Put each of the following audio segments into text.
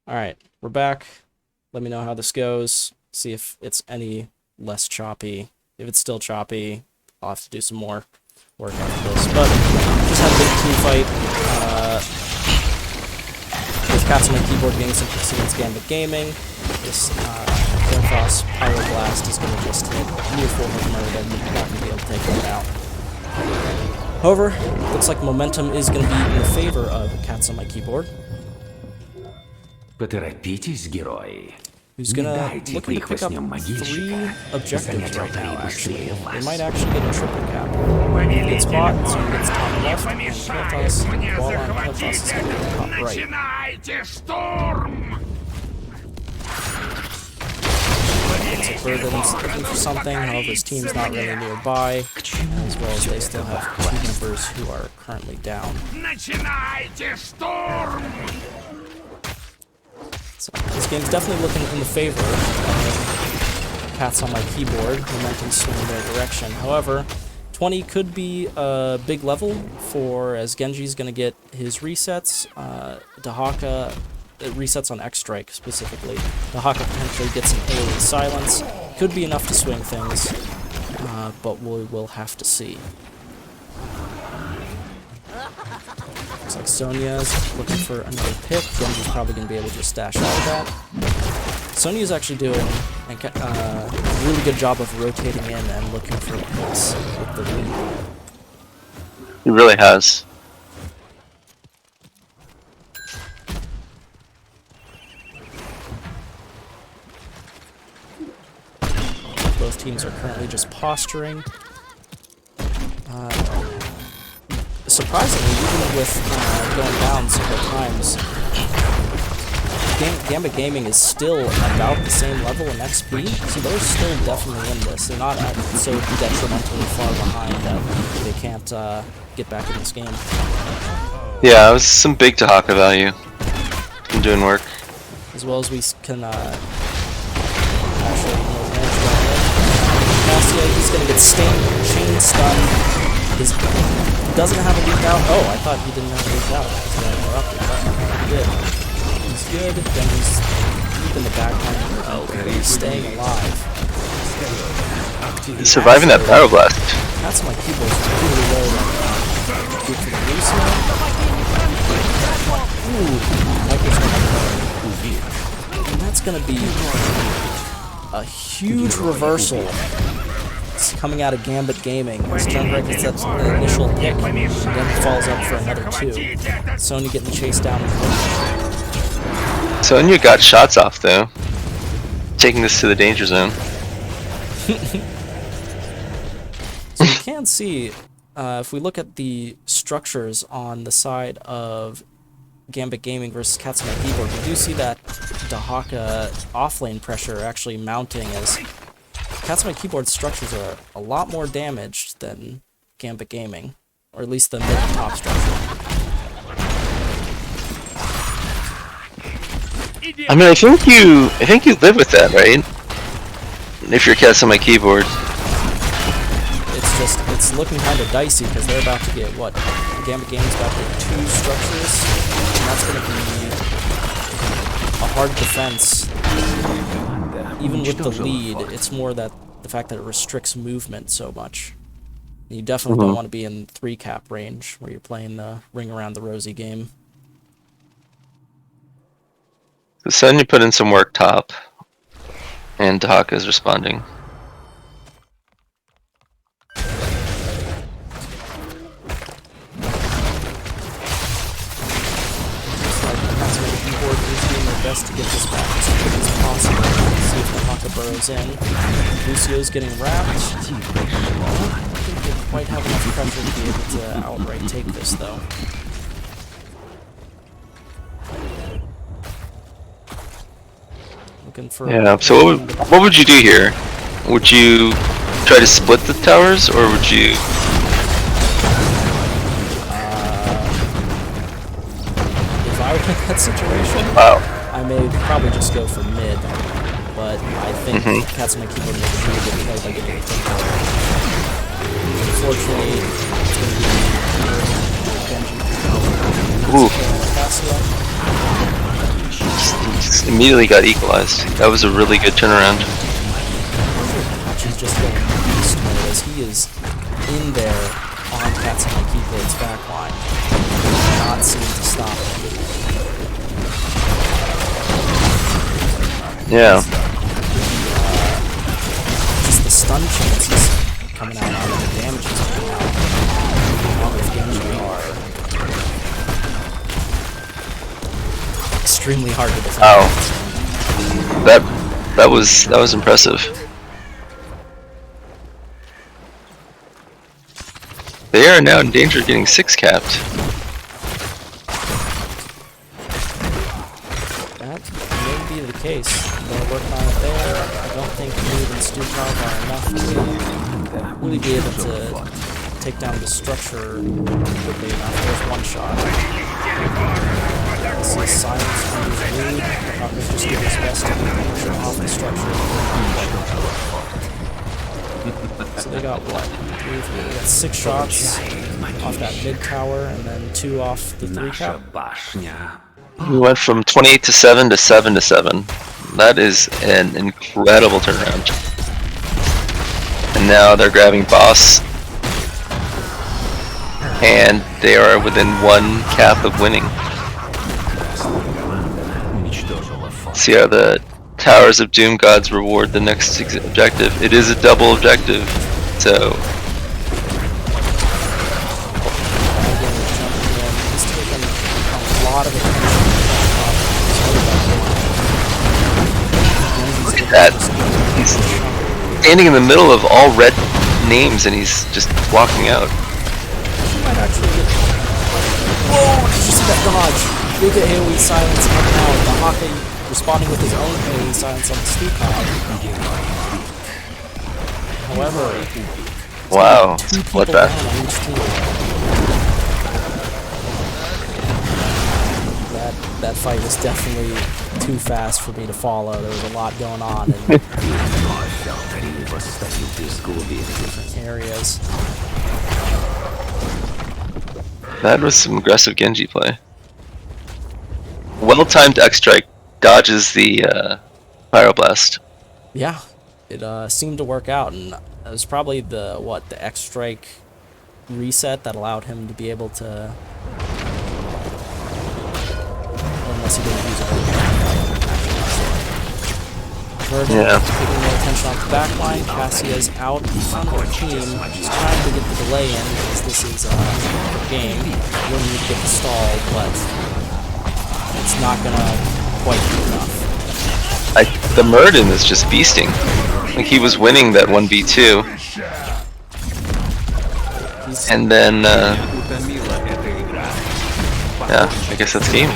Alright, we're back. Let me know how this goes. See if it's any less choppy. If it's still choppy, I'll have to do some more work after this. But just had a big team fight. With Cats on my keyboard getting some picks against Gambit Gaming. This Airfrost Pyroblast is going to just hit near 400 murder and you're not going to be able to take one out. However, looks like momentum is going to be in the favor of Cats on my keyboard. Поторопитесь, герои. Who's gonna looking to pick up 3 objectives right now, actually. They might actually get a triple cap. It's bot, so he gets top left, and Piltos, while on Piltos is gonna get top right. So Burden's looking for something, however his team's not really nearby, as well as they still have 2 members who are currently down. So this game's definitely looking in the favor of Cats on my keyboard. Momentum swinging their direction. However, 20 could be a big level for as Genji's going to get his resets. Dahaka resets on X Strike specifically. Dahaka potentially gets an AoE silence. Could be enough to swing things, but we will have to see. Looks like Sonya's looking for another pick. Genji's probably going to be able to just stash out of that. Sonya's actually doing a really good job of rotating in and looking for picks with the lead. He really has. Both teams are currently just posturing. Surprisingly, even with going down several times, Gambit Gaming is still about the same level in XP, so they're still definitely in this. They're not so detrimentally far behind that they can't get back in this game. Yeah, it was some big Dahaka value. I'm doing work. As well as we can actually range going in. Cassia, he's going to get chain stunned. He doesn't have a leak out. Oh, I thought he didn't have a leak out. He did. He's good. Then he's deep in the backline. Oh, he's staying alive. He's surviving that Pyroblast. That's my keyboard's really low right now. Good for the Lucio. Ooh, and that's going to be a huge reversal. It's coming out of Gambit Gaming. His Jungrek gets that initial pick, and then falls up for another 2. Sonya getting chased down. Sonya got shots off though, taking this to the danger zone. So you can see, if we look at the structures on the side of Gambit Gaming versus Cats on my keyboard, we do see that Dahaka offlane pressure actually mounting as Cats on my keyboard structures are a lot more damaged than Gambit Gaming, or at least the mid and top structure. I mean, I think you live with that, right? If you're Cats on my keyboard. It's looking kind of dicey because they're about to get what? Gambit Gaming's about to get 2 structures, and that's going to be a hard defense. Even with the lead, it's more that the fact that it restricts movement so much. You definitely don't want to be in 3-cap range where you're playing the ring around the rosy game. So Sonya put in some work top, and Dahaka is responding. Best to get this back as quick as possible. See if the Haka burrows in. Lucio's getting wrapped. I don't think they quite have enough pressure to be able to outright take this, though. Looking for... Yeah, so what would you do here? Would you try to split the towers, or would you... If I were in that situation... Wow. I may probably just go for mid, but I think Cats on my keyboard make a really good play by getting a take out. Unfortunately, it's going to be Genji. Ooh. Cassia. just immediately got equalized. That was a really good turnaround. She's just going beast mode as he is in there on Katsuma Keyboard's backline. Not seem to stop him. Yeah. Just the stun chances coming out on him, the damage he's putting out along with Genji are extremely hard to defend. Wow. That was impressive. They are now in danger of getting 6 capped. That may be the case. They're working on it there. I don't think Mood and Stukov are enough to really be able to take down the structure quickly enough. There's one shot. This is silence from Mood. Tucker's just doing his best to push him off the structure. So they got what? They got 6 shots off that mid tower and then 2 off the 3 cap. We went from 28 to 7 to 7 to 7. That is an incredible turnaround. And now they're grabbing boss. And they are within 1 cap of winning. See how the Towers of Doom Gods reward the next objective. It is a double objective, so... Look at that. He's standing in the middle of all red names and he's just walking out. Whoa! Did you see that dodge? Look at AoE silence coming out. The Haka responding with his own AoE silence on the Stukov. However, wow, bloodbath. That fight was definitely too fast for me to follow. There was a lot going on in different areas. That was some aggressive Genji play. Well-timed X-Strike dodges the Pyroblast. Yeah, it seemed to work out, and it was probably the X-Strike reset that allowed him to be able to... Unless he didn't use it. Virgil taking more attention off the back line. Cassia's out on her team, just trying to get the delay in, because this is a game. You'll need to get the stall, but it's not gonna quite be enough. The Murden is just beasting. Like he was winning that 1v2. And then, yeah, I guess that's game.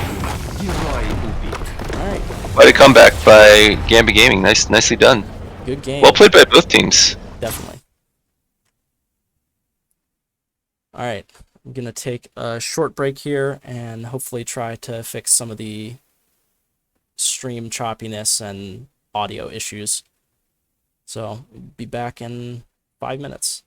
Alright. Quite a comeback by Gamba Gaming. Nicely done. Good game. Well played by both teams. Definitely. Alright. I'm gonna take a short break here and hopefully try to fix some of the stream choppiness and audio issues. So, be back in 5 minutes.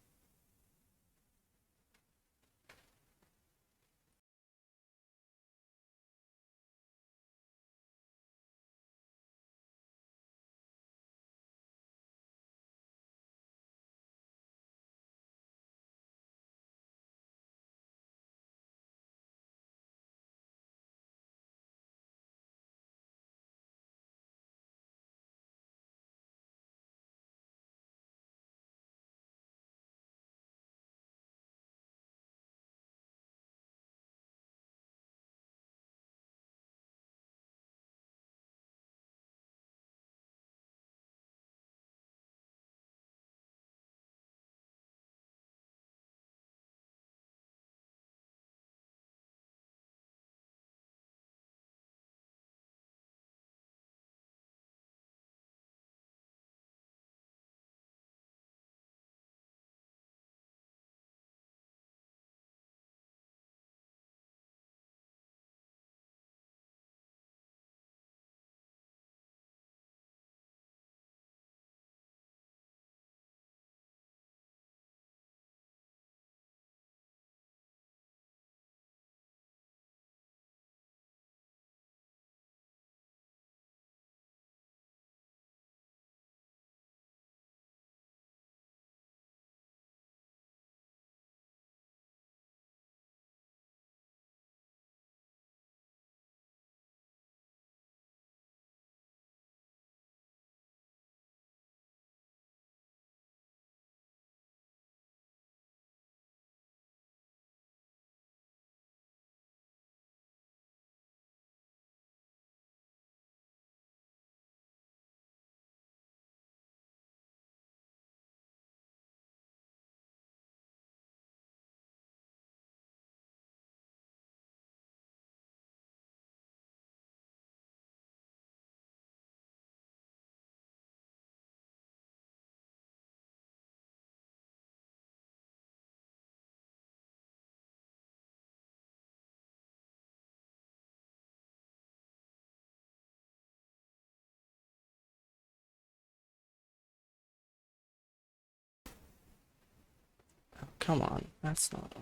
Come on, that's not.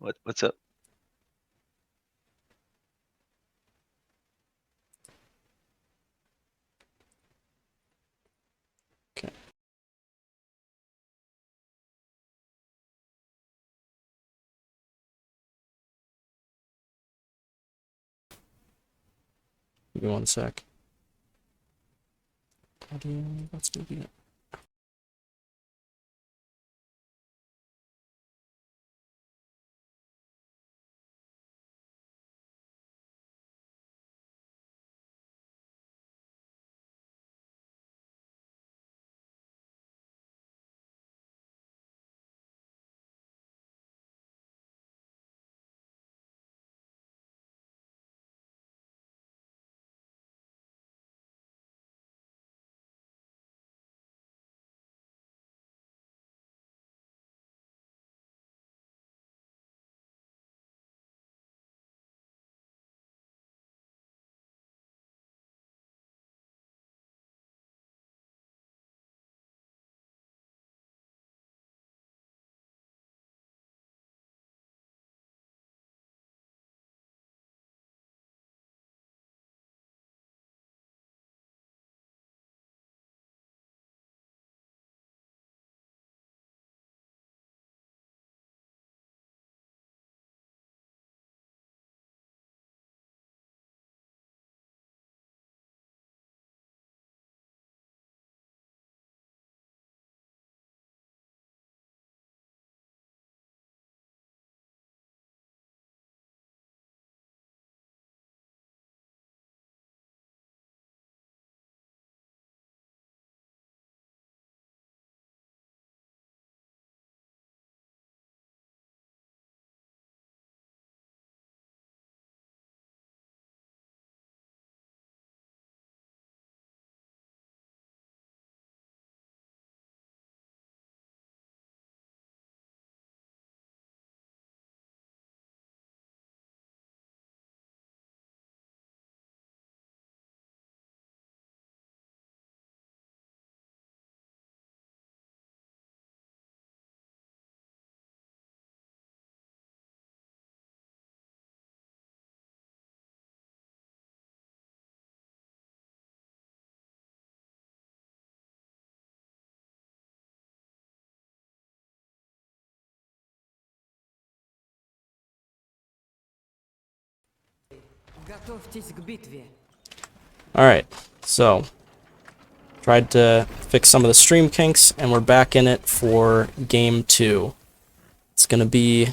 What's up? Okay. Give me one sec. Audio, let's do it. Alright, so tried to fix some of the stream kinks, and we're back in it for game 2. It's going to be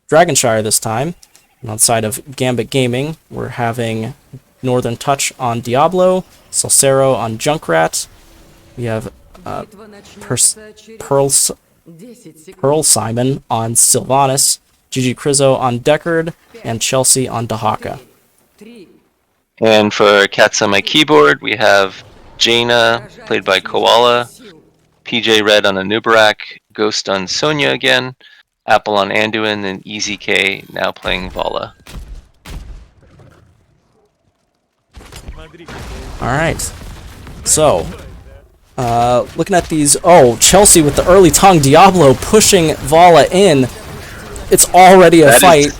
Dragonshire this time, and on side of Gambit Gaming, we're having Northern Touch on Diablo, Salsero on Junkrat, we have Pearl Simon on Sylvanas, Gigi Crizzo on Deckard, and Chelsea on Dahaka. And for Cats on my keyboard, we have Jaina, played by Koala, PJ Red on Anubarak, Ghost on Sonya again, Apple on Anduin, and Easy K now playing Vala. Alright, so, looking at these, oh, Chelsea with the early tongue, Diablo pushing Vala in. It's already a fight.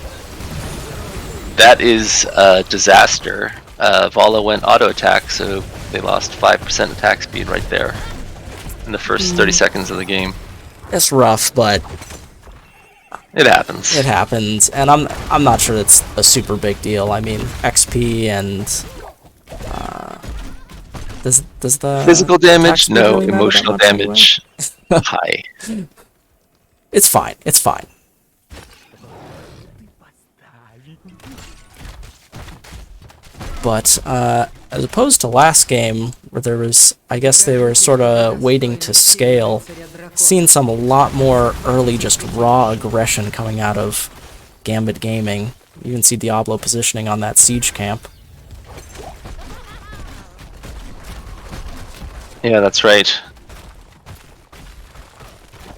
That is a disaster. Vala went auto attack, so they lost 5% attack speed right there in the first 30 seconds of the game. It's rough, but it happens. It happens, and I'm not sure it's a super big deal. I mean, XP and does the physical damage? No, really emotional damage. High. It's fine. It's fine. But as opposed to last game, where there was, I guess they were sort of waiting to scale, seen a lot more early just raw aggression coming out of Gambit Gaming. You can see Diablo positioning on that siege camp. Yeah, that's right.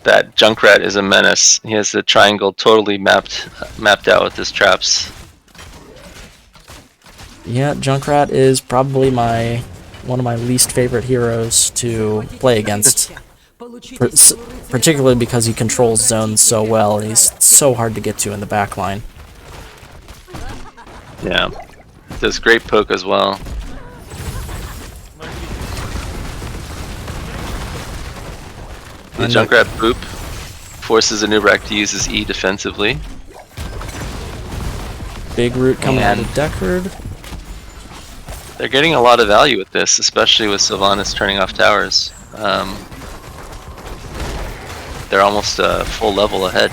That Junkrat is a menace. He has the triangle totally mapped out with his traps. Yeah, Junkrat is probably one of my least favorite heroes to play against. Particularly because he controls zones so well, and he's so hard to get to in the back line. Yeah. Does great poke as well. The And Junkrat Boop forces a Nubrak to use his E defensively. Big root coming out of And- Deckard. They're getting a lot of value with this, especially with Sylvanas turning off towers. They're almost a full level ahead.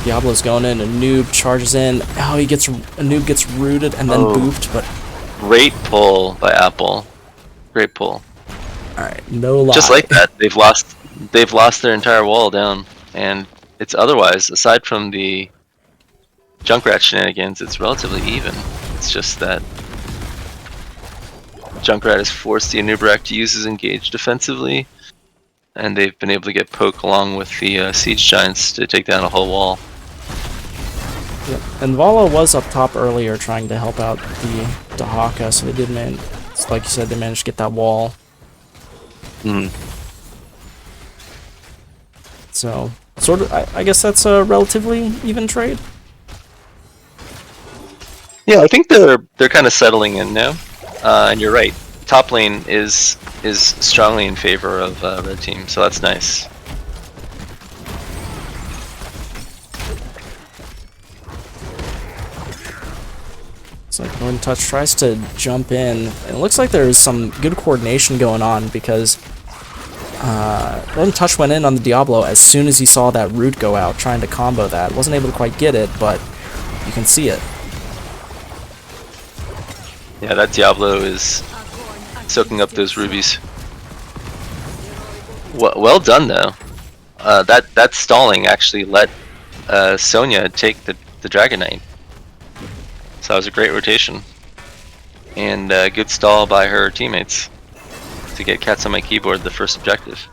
Diablo's going in, a noob charges in. Oh, a noob gets rooted and then booped, but Great pull by Apple. Great pull. alright, no lie. Just like that, they've lost their entire wall down, and it's otherwise, aside from the Junkrat shenanigans, it's relatively even. It's just that Junkrat has forced the Anubarak to use his engage defensively, and they've been able to get poke along with the siege giants to take down a whole wall. Yep. And Vala was up top earlier trying to help out the Dahaka, so they did like you said, they managed to get that wall. Mm. So, sort of, I guess that's a relatively even trade. Yeah, I think they're kind of settling in now, and you're right. Top lane is strongly in favor of red team, so that's nice. It's like Northern Touch tries to jump in. It looks like there's some good coordination going on because Northern Touch went in on the Diablo as soon as he saw that root go out, trying to combo that. Wasn't able to quite get it, but you can see it. Yeah, that Diablo is soaking up those rubies. Well done though. That stalling actually let Sonya take the Dragon Knight. So that was a great rotation. And good stall by her teammates to get Cats on My Keyboard the first objective.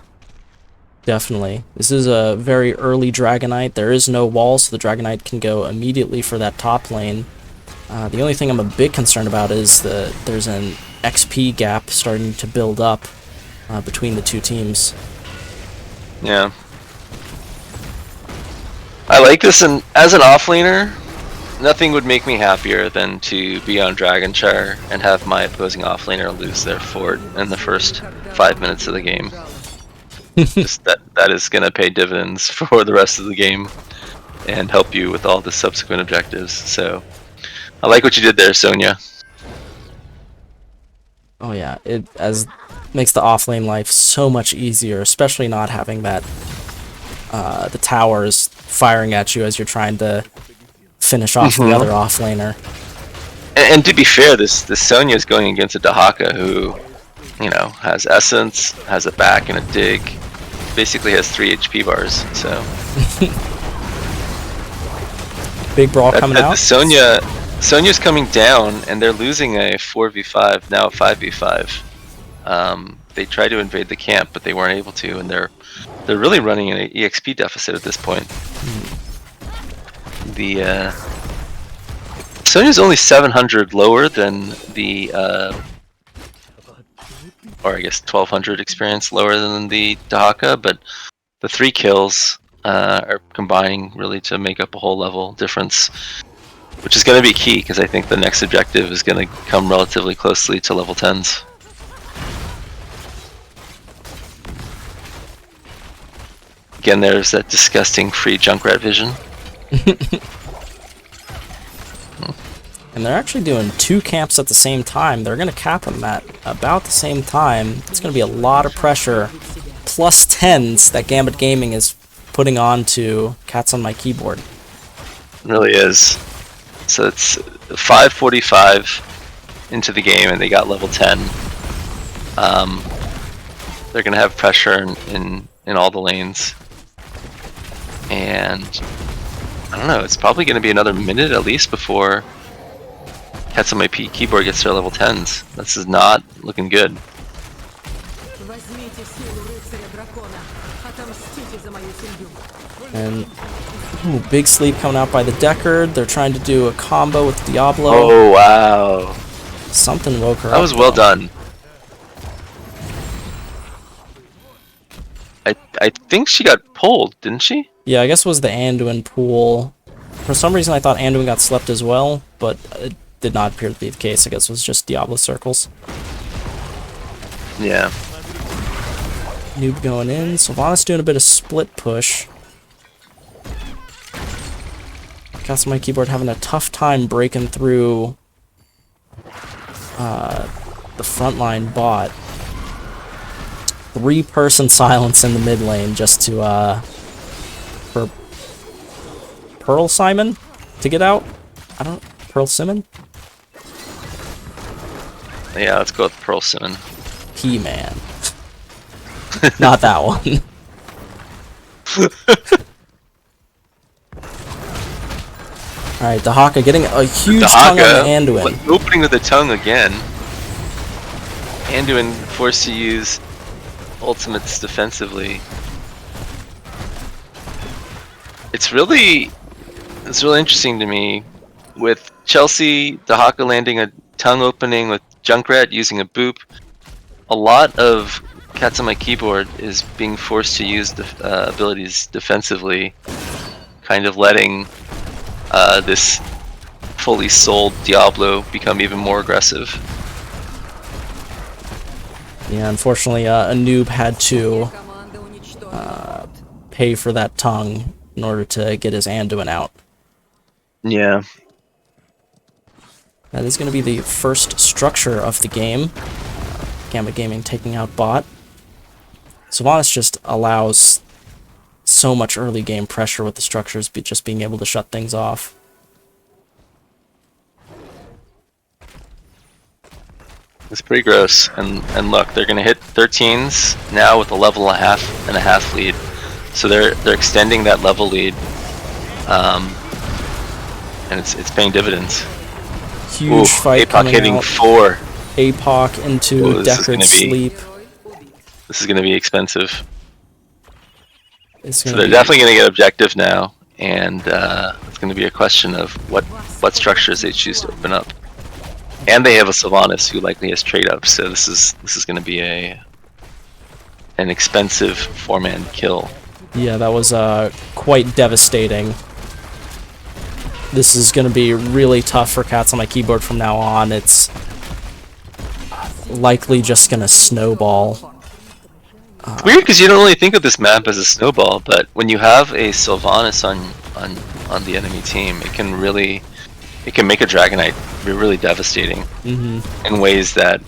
Definitely. This is a very early Dragonite. There is no wall, so the Dragonite can go immediately for that top lane. The only thing I'm a bit concerned about is that there's an XP gap starting to build up between the two teams. Yeah. I like this, and as an offlaner, nothing would make me happier than to be on Dragonchar and have my opposing offlaner lose their fort in the first 5 minutes of the game. Just that is going to pay dividends for the rest of the game and help you with all the subsequent objectives. So I like what you did there, Sonya. Oh yeah, it makes the offlane life so much easier, especially not having that the towers firing at you as you're trying to finish off the other offlaner. And to be fair, this Sonya is going against a Dahaka who, you know, has essence, has a back and a dig, basically has 3 HP bars. So big brawl coming out. Sonya's coming down, and they're losing a 4v5, now a 5v5. They tried to invade the camp, but they weren't able to, and they're really running an EXP deficit at this point. The Sonya's only 700 lower than the, or I guess 1200 experience lower than the Dahaka, but the 3 kills are combining really to make up a whole level difference, which is going to be key because I think the next objective is going to come relatively closely to level 10s. Again, there's that disgusting free Junkrat vision. And they're actually doing 2 camps at the same time. They're going to cap them at about the same time. It's going to be a lot of pressure. Plus 10s that Gambit Gaming is putting on to Cats on My Keyboard. It really is. So it's 5:45 into the game, and they got level 10. They're going to have pressure in all the lanes. And I don't know, it's probably going to be another minute at least before Cats on My Keyboard gets their level 10s. This is not looking good. And ooh, big sleep coming out by the Deckard. They're trying to do a combo with Diablo. Oh, wow. Something woke her up. That was well done. I I think she got pulled, didn't she? Yeah, I guess it was the Anduin pool. For some reason, I thought Anduin got slept as well, but it did not appear to be the case. I guess it was just Diablo circles. Yeah. Noob going in. Sylvanas doing a bit of split push. Cats on my keyboard having a tough time breaking through the frontline bot. 3-person silence in the mid lane just to for Pearl Simon to get out. I don't Pearl Simon? Yeah, let's go with Pearl Simon. P-Man. Not that one. Alright, Dahaka getting a huge tongue on the Anduin. Opening with the tongue again. Anduin forced to use ultimates defensively. It's really interesting to me with Chelsea, Dahaka landing a tongue opening with Junkrat using a boop. A lot of Cats on my keyboard is being forced to use the abilities defensively, kind of letting this fully sold Diablo become even more aggressive. Yeah, unfortunately, a noob had to pay for that tongue in order to get his Anduin out. Yeah. That is going to be the first structure of the game. Gambit Gaming taking out bot. Sylvanas just allows so much early game pressure with the structures, just being able to shut things off. It's pretty gross, and look, they're gonna hit 13s now with a level and a half lead, so they're extending that level lead, and it's paying dividends. Huge fight APOC coming hitting out. 4. APOC into Deckard's sleep. This is gonna be expensive. So they're definitely gonna get objective now, and it's gonna be a question of what structures they choose to open up. And they have a Sylvanas who likely has trade up, so this is going to be an expensive 4-man kill. Yeah, that was quite devastating. This is going to be really tough for Cats on my keyboard from now on. It's likely just going to snowball. It's weird because you don't really think of this map as a snowball, but when you have a Sylvanas on the enemy team, it can make a Dragonite really devastating in ways that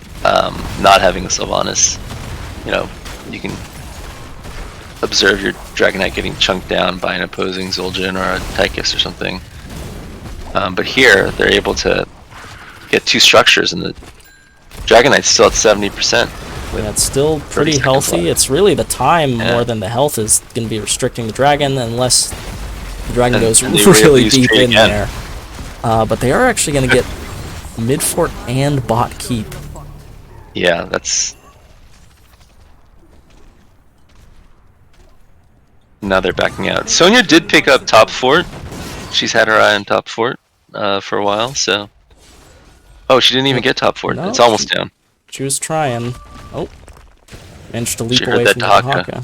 not having a Sylvanas, you can observe your Dragonite getting chunked down by an opposing Zul'jin or a Tychus or something. But here, they're able to get 2 structures, and the Dragonite's still at 70%. Yeah, it's still pretty healthy. It's really the time more than the health is going to be restricting the dragon, unless the dragon goes really deep in there. But they are actually going to get mid fort and bot keep. Yeah, that's... Now they're backing out. Sonya did pick up top fort. She's had her eye on top fort for a while, so... Oh, she didn't even get top fort. No, it's almost down. She was trying. Oh. Managed to leap She away heard from that Dahaka.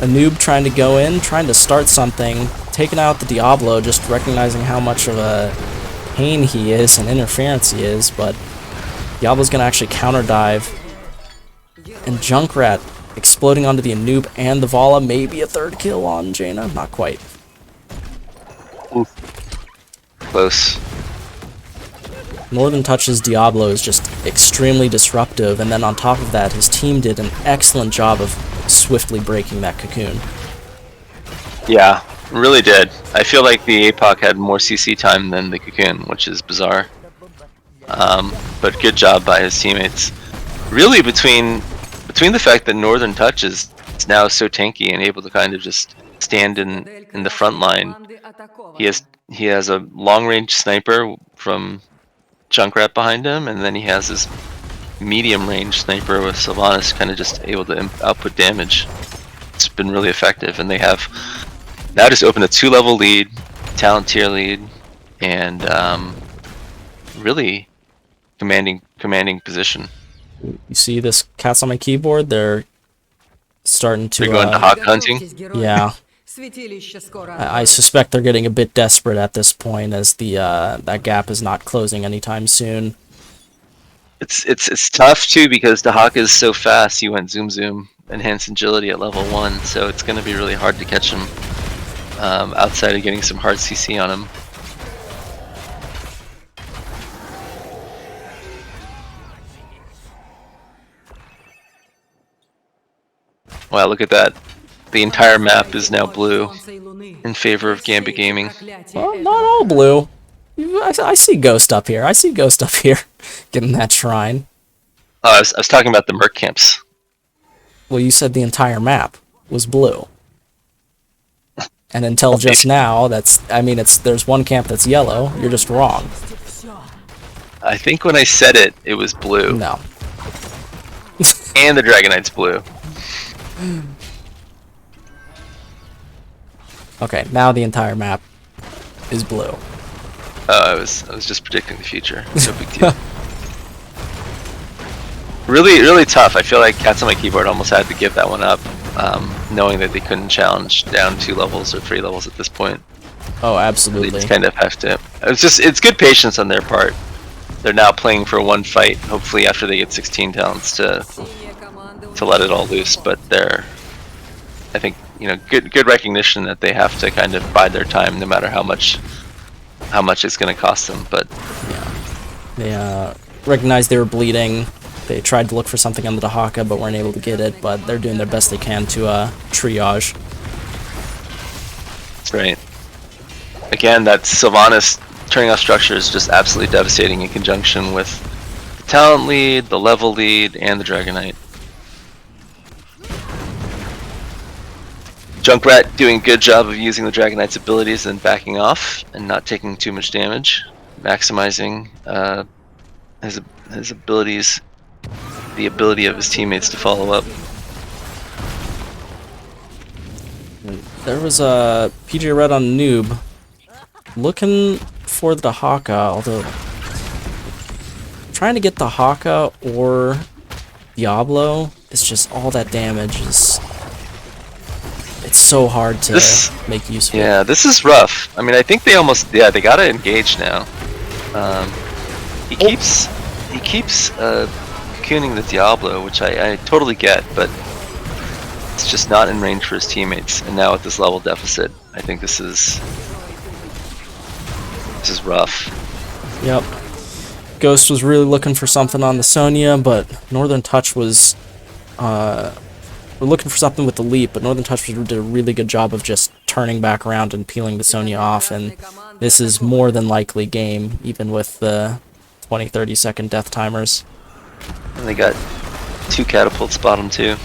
A noob trying to go in, trying to start something, taking out the Diablo, just recognizing how much of a pain he is and interference he is, but Diablo's going to actually counter dive. And Junkrat exploding onto the noob and the Vala, maybe a 3rd kill on Jaina, not quite. Oof. Close. Northern Touch's Diablo is just extremely disruptive, and then on top of that, his team did an excellent job of swiftly breaking that cocoon. Yeah, really did. I feel like the APOC had more CC time than the cocoon, which is bizarre. But good job by his teammates. Really, between the fact that Northern Touch is now so tanky and able to kind of just stand in the front line, he has a long-range sniper from Junkrat behind him, and then he has this medium-range sniper with Sylvanas kind of just able to output damage. It's been really effective, and they have now just opened a 2-level lead, talent tier lead, and really commanding position. You see this cats on my keyboard? They're starting They're to, going to hawk hunting. yeah. I suspect they're getting a bit desperate at this point as the that gap is not closing anytime soon. It's tough too because the hawk is so fast. You went zoom zoom, enhanced agility at level 1, so it's going to be really hard to catch him outside of getting some hard CC on him. Wow, look at that. The entire map is now blue in favor of Gambit Gaming. Well, not all blue. I see Ghost up here. I see Ghost up here getting that shrine. Oh, I was talking about the Merc camps. Well, you said the entire map was blue. And until just now, there's one camp that's yellow. You're just wrong. I think when I said it, it was blue. No. And the Dragonite's blue. Okay, now the entire map is blue. I was just predicting the future. No big deal. Really tough. I feel like Cats on my keyboard almost had to give that one up, knowing that they couldn't challenge down 2 levels or 3 levels at this point. Oh, They absolutely. just kind of have to. It's good patience on their part. They're now playing for one fight. Hopefully, after they get 16 talents to let it all loose. But I think good recognition that they have to kind of bide their time, no matter how much it's going to cost them. But They recognized they were bleeding. They tried to look for something on the Dahaka, but weren't able to get it. But they're doing their best they can to triage. that's right. Again, that Sylvanas turning off structure is just absolutely devastating in conjunction with the talent lead, the level lead, and the Dragonite. Junkrat doing a good job of using the Dragonite's abilities and backing off and not taking too much damage, maximizing his abilities, the ability of his teammates to follow up. There was a PJ Red on Noob looking for the Dahaka, although trying to get the Haka or Diablo is just all that damage is. It's so hard to make use of. Yeah, this is rough. I mean, I think they they gotta engage now. He keeps cocooning the Diablo, which I totally get, but it's just not in range for his teammates. And now at this level deficit, I think this is rough. Yep. Ghost was really looking for something on the Sonya, but Northern Touch was we're looking for something with the leap, but Northern Touch did a really good job of just turning back around and peeling the Sonya off, and this is more than likely game, even with the 20-30 second death timers. And they got 2 catapults bottom too.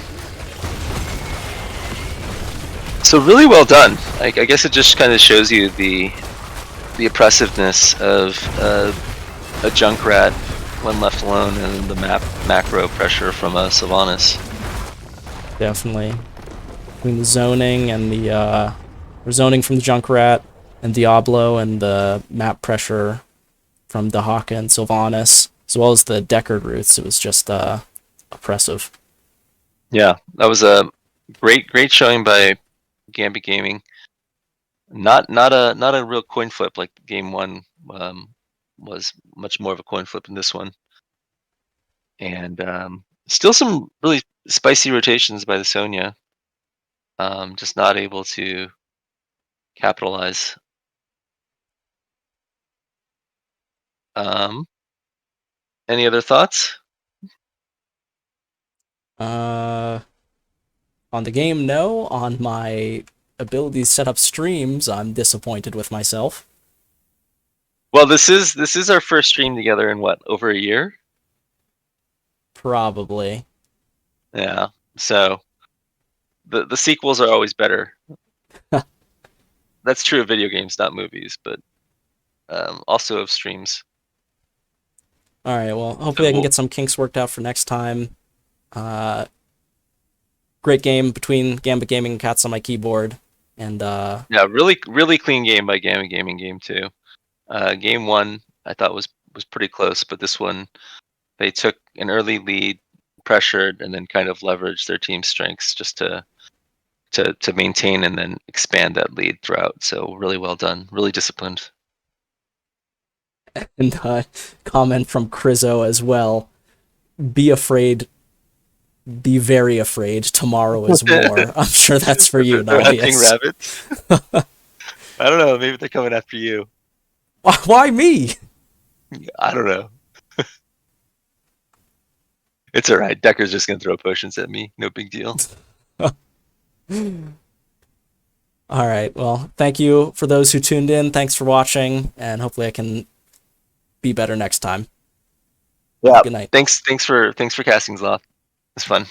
So really well done. I guess it just kind of shows you the oppressiveness of a Junkrat when left alone, and the macro pressure from a Sylvanas. Definitely. Between the zoning and the zoning from the Junkrat and Diablo and the map pressure from Dahaka and Sylvanas, as well as the Deckard routes, it was just oppressive. Yeah, that was a great showing by Gambit Gaming. Not a real coin flip like game 1 was. Much more of a coin flip in this one. And still some really spicy rotations by the Sonya. Just not able to capitalize. Any other thoughts? On the game, no. On my abilities set up streams, I'm disappointed with myself. Well, this is our first stream together in what, over a year? Probably. Yeah. So the sequels are always better. That's true of video games, not movies, but also of streams. All right. Well, hopefully I can get some kinks worked out for next time. Great game between Gambit Gaming and Cats on my keyboard, and yeah, really clean game by Gambit Gaming. Game 2, game 1 I thought was pretty close, but this one they took an early lead, pressured, and then kind of leverage their team strengths just to maintain and then expand that lead throughout. So really well done, really disciplined. And comment from Crizzo as well. Be afraid. Be very afraid. Tomorrow is war. I'm sure that's for you, They're hunting Nautilus. rabbits. I don't know. Maybe they're coming after you. Why me? I don't know. It's all right. Decker's just gonna throw potions at me. No big deal. All right. Well, thank you for those who tuned in. Thanks for watching, and hopefully I can be better next time. Yeah. Good night. Thanks for casting, Zloth. It's fun.